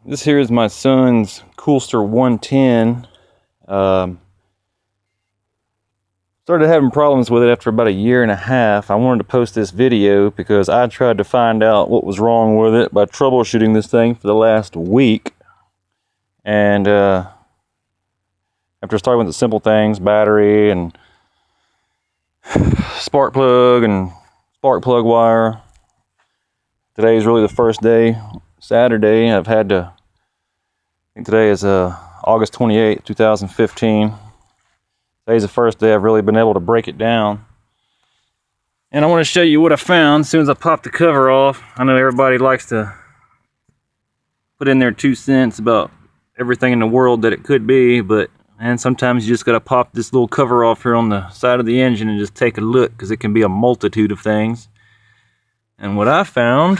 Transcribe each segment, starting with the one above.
This here is my son's Coolster 110. Started having problems with it after about 1.5 years. I wanted to post this video because I tried to find out what was wrong with it by troubleshooting this thing for the last week. And after starting with the simple things, battery and spark plug and spark plug wire, today is really the first day, Saturday. I've had to, I think today is August 28th, 2015. Today's the first day I've really been able to break it down. And I want to show you what I found as soon as I pop the cover off. I know everybody likes to put in their 2 cents about everything in the world that it could be, and sometimes you just got to pop this little cover off here on the side of the engine and just take a look, because it can be a multitude of things. And what I found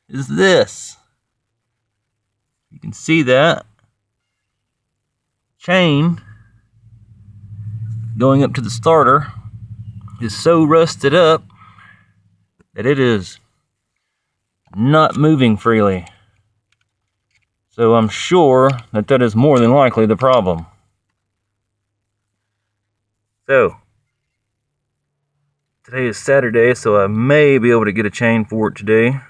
is this. You can see that chain going up to the starter is so rusted up that it is not moving freely. So I'm sure that that is more than likely the problem. So today is Saturday, so I may be able to get a chain for it today.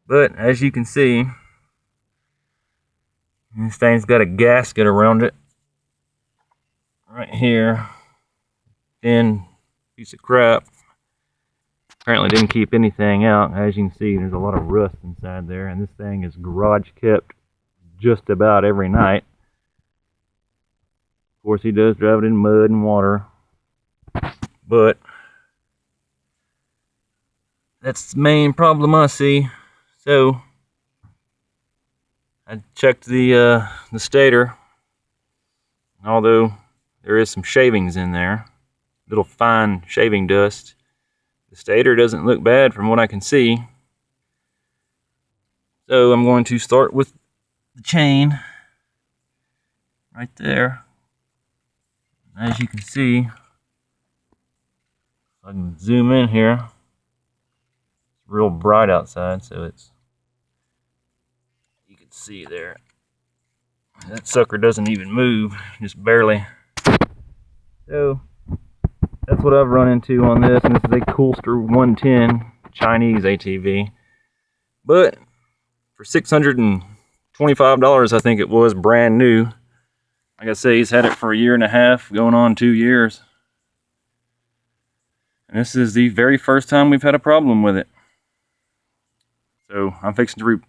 But as you can see, this thing's got a gasket around it right here. Thin piece of crap. Apparently didn't keep anything out. As you can see, there's a lot of rust inside there, and this thing is garage kept just about every night. Of course, he does drive it in mud and water, but that's the main problem I see. So I checked the stator. Although there is some shavings in there, little fine shaving dust, the stator doesn't look bad from what I can see. So I'm going to start with the chain right there. As you can see, I can zoom in here. It's real bright outside, so you can see there. That sucker doesn't even move, just barely. So that's what I've run into on this, and this is a Coolster 110 Chinese ATV. But for $625, I think it was, brand new. Like I say, he's had it for 1.5 years, going on 2 years. And this is the very first time we've had a problem with it. So I'm fixing to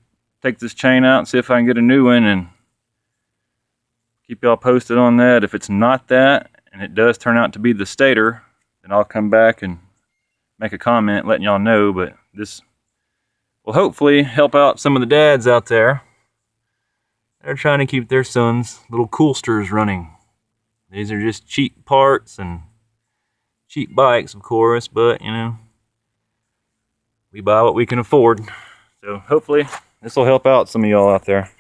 take this chain out and see if I can get a new one, and keep y'all posted on that. If it's not that, and it does turn out to be the stator, then I'll come back and make a comment letting y'all know. But this will hopefully help out some of the dads out there. They're trying to keep their sons' little Coolsters running. These are just cheap parts and cheap bikes, of course, but you know, we buy what we can afford. So hopefully this will help out some of y'all out there.